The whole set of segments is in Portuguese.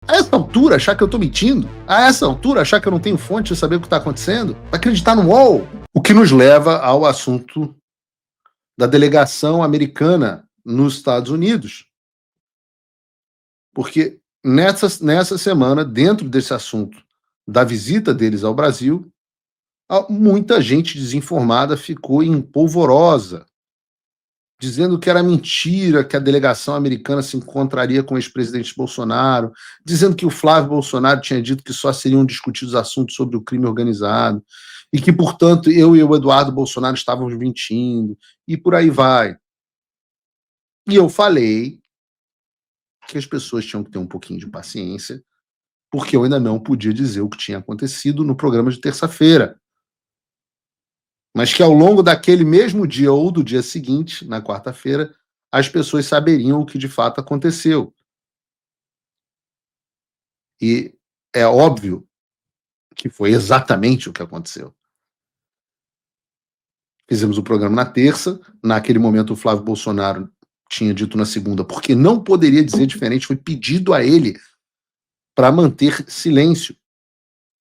A essa altura, achar que eu tô mentindo? A essa altura, achar que eu não tenho fonte de saber o que está acontecendo? Acreditar no UOL? O que nos leva ao assunto da delegação americana nos Estados Unidos. Porque nessa semana, dentro desse assunto da visita deles ao Brasil, muita gente desinformada ficou em polvorosa, dizendo que era mentira que a delegação americana se encontraria com o ex-presidente Bolsonaro, dizendo que o Flávio Bolsonaro tinha dito que só seriam discutidos assuntos sobre o crime organizado, e que, portanto, eu e o Eduardo Bolsonaro estávamos mentindo, e por aí vai. E eu falei que as pessoas tinham que ter um pouquinho de paciência, porque eu ainda não podia dizer o que tinha acontecido no programa de terça-feira. Mas que ao longo daquele mesmo dia ou do dia seguinte, na quarta-feira, as pessoas saberiam o que de fato aconteceu. E é óbvio que foi exatamente o que aconteceu. Fizemos o programa na terça, naquele momento o Flávio Bolsonaro tinha dito na segunda, porque não poderia dizer diferente, foi pedido a ele para manter silêncio.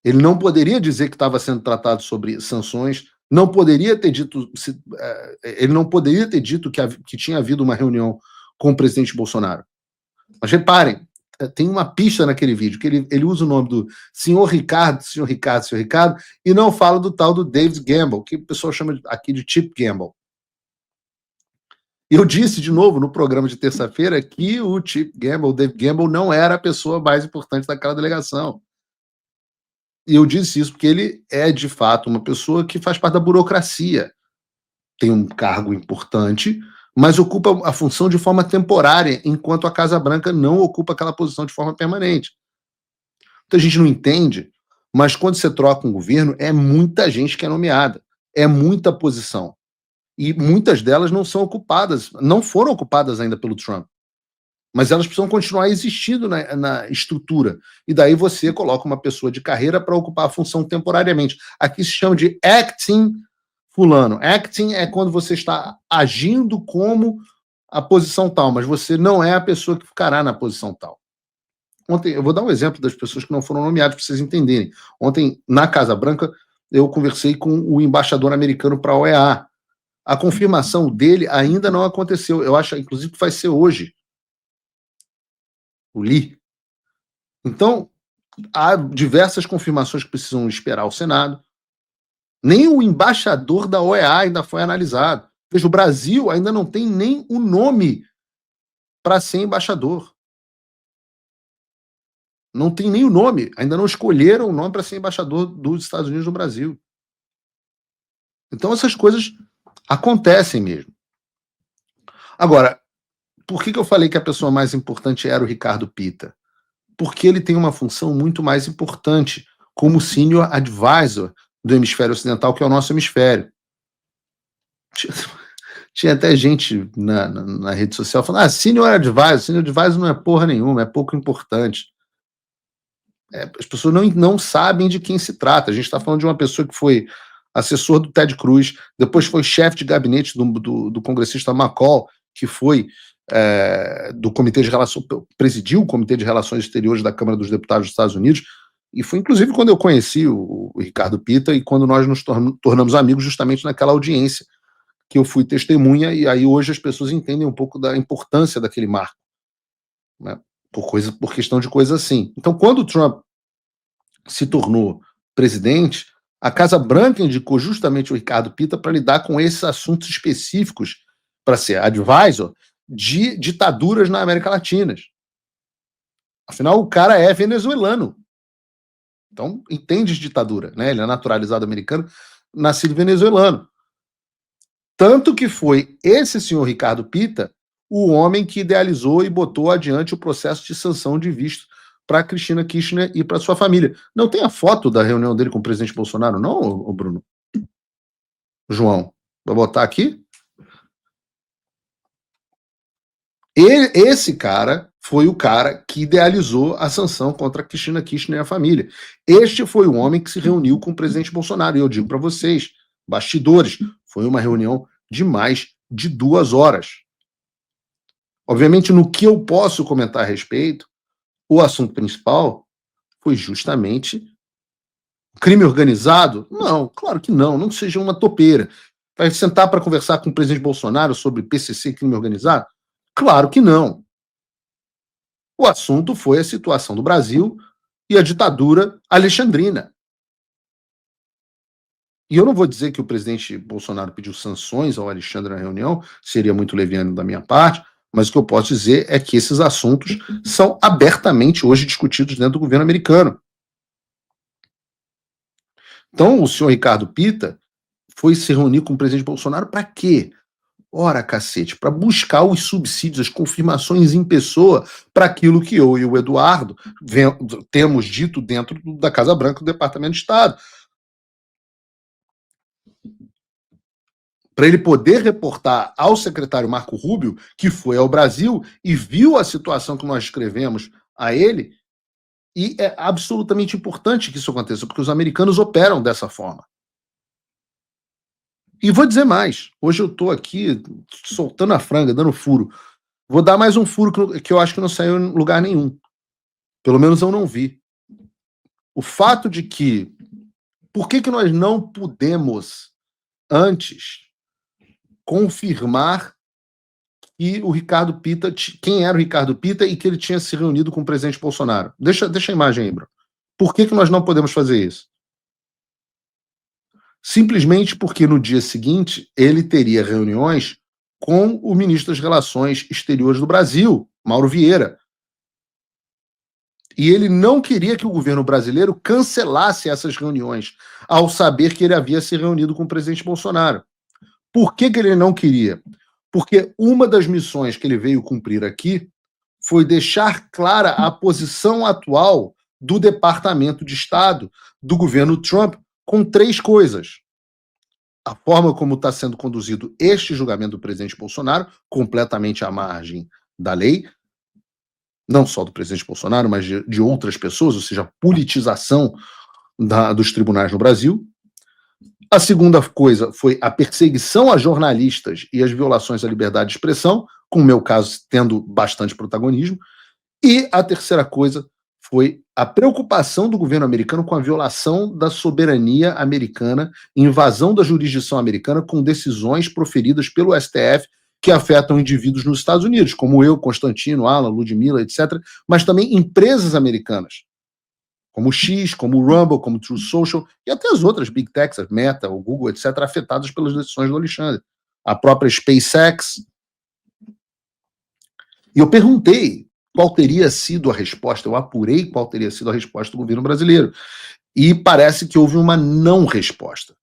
Ele não poderia dizer que estava sendo tratado sobre sanções, não poderia ter dito, ele não poderia ter dito que tinha havido uma reunião com o presidente Bolsonaro. Mas reparem, tem uma pista naquele vídeo, que ele usa o nome do senhor Ricardo, e não fala do tal do David Gamble, que o pessoal chama aqui de Chip Gamble. Eu disse de novo no programa de terça-feira que o Chip Gamble, o David Gamble, não era a pessoa mais importante daquela delegação. E eu disse isso porque ele é, de fato, uma pessoa que faz parte da burocracia. Tem um cargo importante, mas ocupa a função de forma temporária, enquanto a Casa Branca não ocupa aquela posição de forma permanente. Então a gente não entende, mas quando você troca um governo, é muita gente que é nomeada, é muita posição. E muitas delas não são ocupadas, não foram ocupadas ainda pelo Trump. Mas elas precisam continuar existindo na estrutura. E daí você coloca uma pessoa de carreira para ocupar a função temporariamente. Aqui se chama de acting fulano. Acting é quando você está agindo como a posição tal, mas você não é a pessoa que ficará na posição tal. Ontem, eu vou dar um exemplo das pessoas que não foram nomeadas para vocês entenderem. Ontem, na Casa Branca, eu conversei com o embaixador americano para a OEA. A confirmação dele ainda não aconteceu. Eu acho, inclusive, que vai ser hoje. O Lee. Então, há diversas confirmações que precisam esperar o Senado. Nem o embaixador da OEA ainda foi analisado. Veja, o Brasil ainda não tem nem o nome para ser embaixador. Não tem nem o nome. Ainda não escolheram o nome para ser embaixador dos Estados Unidos no Brasil. Então, essas coisas acontecem mesmo. Agora, por que eu falei que a pessoa mais importante era o Ricardo Pitta? Porque ele tem uma função muito mais importante como senior advisor do hemisfério ocidental, que é o nosso hemisfério. Tinha até gente na rede social falando, senior advisor não é porra nenhuma, é pouco importante. As pessoas não sabem de quem se trata. A gente está falando de uma pessoa que foi assessor do Ted Cruz, depois foi chefe de gabinete do congressista McCall, que foi do Comitê de Relações, presidiu o Comitê de Relações Exteriores da Câmara dos Deputados dos Estados Unidos, e foi inclusive quando eu conheci o Ricardo Pitta e quando nós nos tornamos amigos justamente naquela audiência que eu fui testemunha, e aí hoje as pessoas entendem um pouco da importância daquele marco, né? Por questão de coisa assim. Então, quando o Trump se tornou presidente, a Casa Branca indicou justamente o Ricardo Pitta para lidar com esses assuntos específicos, para ser advisor de ditaduras na América Latina. Afinal, o cara é venezuelano. Então, entende de ditadura, né? Ele é naturalizado americano, nascido venezuelano. Tanto que foi esse senhor Ricardo Pitta o homem que idealizou e botou adiante o processo de sanção de visto para Cristina Kirchner e para sua família. Não tem a foto da reunião dele com o presidente Bolsonaro, não, Bruno? João, vai botar aqui? Esse cara foi o cara que idealizou a sanção contra Cristina Kirchner e a família. Este foi o homem que se reuniu com o presidente Bolsonaro. E eu digo para vocês, bastidores, foi uma reunião de mais de 2 horas. Obviamente, no que eu posso comentar a respeito, O assunto principal foi justamente crime organizado? Não, claro que não, não seja uma topeira. Vai sentar para conversar com o presidente Bolsonaro sobre PCC e crime organizado? Claro que não. O assunto foi a situação do Brasil e a ditadura alexandrina. E eu não vou dizer que o presidente Bolsonaro pediu sanções ao Alexandre na reunião, seria muito leviano da minha parte, mas o que eu posso dizer é que esses assuntos são abertamente hoje discutidos dentro do governo americano. Então, o senhor Ricardo Pita foi se reunir com o presidente Bolsonaro para quê? Ora, cacete, para buscar os subsídios, as confirmações em pessoa para aquilo que eu e o Eduardo temos dito dentro da Casa Branca do Departamento de Estado. Para ele poder reportar ao secretário Marco Rubio, que foi ao Brasil e viu a situação que nós escrevemos a ele, e é absolutamente importante que isso aconteça, porque os americanos operam dessa forma. E vou dizer mais, hoje eu estou aqui soltando a franga, dando furo. Vou dar mais um furo que eu acho que não saiu em lugar nenhum. Pelo menos eu não vi. O fato de que, por que nós não pudemos antes confirmar e o Ricardo Pita, quem era o Ricardo Pita e que ele tinha se reunido com o presidente Bolsonaro? Deixa a imagem aí, Bruno. Por que nós não podemos fazer isso? Simplesmente porque no dia seguinte ele teria reuniões com o ministro das Relações Exteriores do Brasil, Mauro Vieira. E ele não queria que o governo brasileiro cancelasse essas reuniões, ao saber que ele havia se reunido com o presidente Bolsonaro. Por que ele não queria? Porque uma das missões que ele veio cumprir aqui foi deixar clara a posição atual do Departamento de Estado do governo Trump com 3 coisas. A forma como está sendo conduzido este julgamento do presidente Bolsonaro, completamente à margem da lei, não só do presidente Bolsonaro, mas de outras pessoas, ou seja, a politização dos tribunais no Brasil. A segunda coisa foi a perseguição a jornalistas e as violações à liberdade de expressão, com o meu caso tendo bastante protagonismo. E a terceira coisa foi a preocupação do governo americano com a violação da soberania americana, invasão da jurisdição americana com decisões proferidas pelo STF que afetam indivíduos nos Estados Unidos, como eu, Constantino, Alan, Ludmilla, etc., mas também empresas americanas, como o X, como o Rumble, como o True Social, e até as outras Big Techs, a Meta, o Google, etc., afetadas pelas decisões do Alexandre. A própria SpaceX. E eu perguntei qual teria sido a resposta, eu apurei qual teria sido a resposta do governo brasileiro. E parece que houve uma não resposta.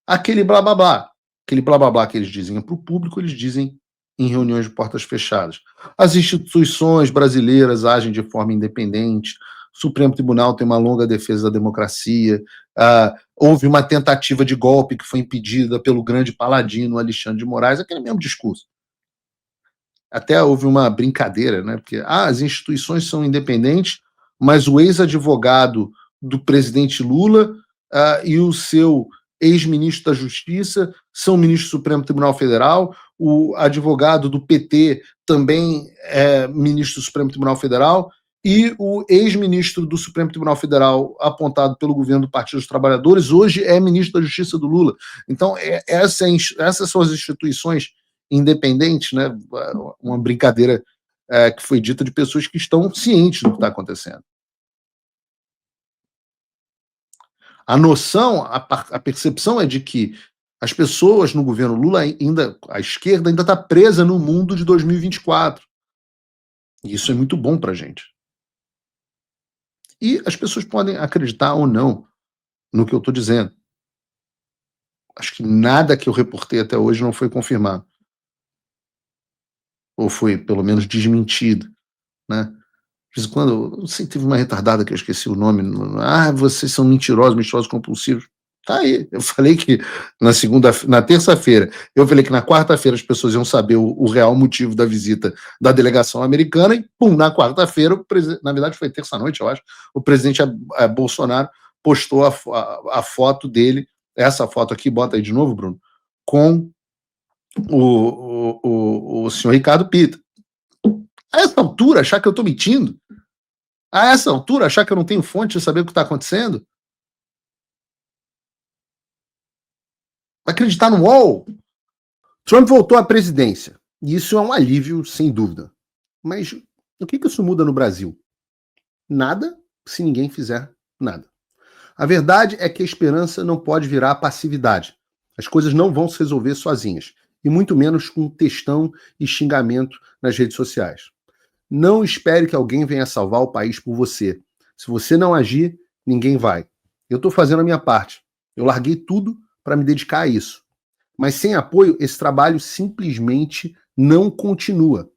Aquele blá blá blá. Aquele blá blá blá que eles dizem para o público, eles dizem em reuniões de portas fechadas. As instituições brasileiras agem de forma independente, o Supremo Tribunal tem uma longa defesa da democracia, houve uma tentativa de golpe que foi impedida pelo grande paladino Alexandre de Moraes, aquele mesmo discurso. Até houve uma brincadeira, né? Porque as instituições são independentes, mas o ex-advogado do presidente Lula e o seu ex-ministro da Justiça são ministro do Supremo Tribunal Federal, o advogado do PT também é ministro do Supremo Tribunal Federal, e o ex-ministro do Supremo Tribunal Federal, apontado pelo governo do Partido dos Trabalhadores, hoje é ministro da Justiça do Lula. Então, essas são as instituições independentes, né? Uma brincadeira que foi dita de pessoas que estão cientes do que está acontecendo. A noção, a percepção é de que as pessoas no governo Lula ainda, a esquerda ainda está presa no mundo de 2024. E isso é muito bom para a gente. E as pessoas podem acreditar ou não no que eu estou dizendo. Acho que nada que eu reportei até hoje não foi confirmado. Ou foi, pelo menos, desmentido, né? De vez em quando, não sei, teve uma retardada que eu esqueci o nome. Vocês são mentirosos compulsivos. Tá aí. Eu falei que na terça-feira, eu falei que na quarta-feira as pessoas iam saber o real motivo da visita da delegação americana e, pum, na quarta-feira, na verdade foi terça-noite, eu acho, o presidente Bolsonaro postou a foto dele, essa foto aqui, bota aí de novo, Bruno, com o senhor Ricardo Pita. A essa altura, achar que eu estou mentindo, A essa altura, achar que eu não tenho fonte de saber o que está acontecendo? Acreditar no UOL? Trump voltou à presidência. E isso é um alívio, sem dúvida. Mas o que isso muda no Brasil? Nada, se ninguém fizer nada. A verdade é que a esperança não pode virar passividade. As coisas não vão se resolver sozinhas. E muito menos com textão e xingamento nas redes sociais. Não espere que alguém venha salvar o país por você. Se você não agir, ninguém vai. Eu estou fazendo a minha parte. Eu larguei tudo para me dedicar a isso. Mas sem apoio, esse trabalho simplesmente não continua.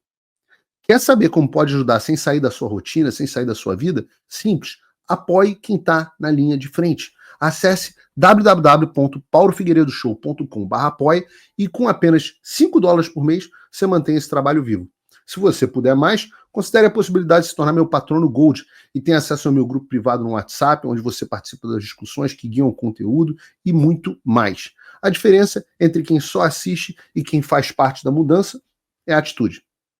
Quer saber como pode ajudar sem sair da sua rotina, sem sair da sua vida? Simples. Apoie quem está na linha de frente. Acesse www.paulofigueiredoshow.com/apoie e com apenas $5 por mês você mantém esse trabalho vivo. Se você puder mais, considere a possibilidade de se tornar meu patrono Gold e tenha acesso ao meu grupo privado no WhatsApp, onde você participa das discussões que guiam o conteúdo e muito mais. A diferença entre quem só assiste e quem faz parte da mudança é a atitude.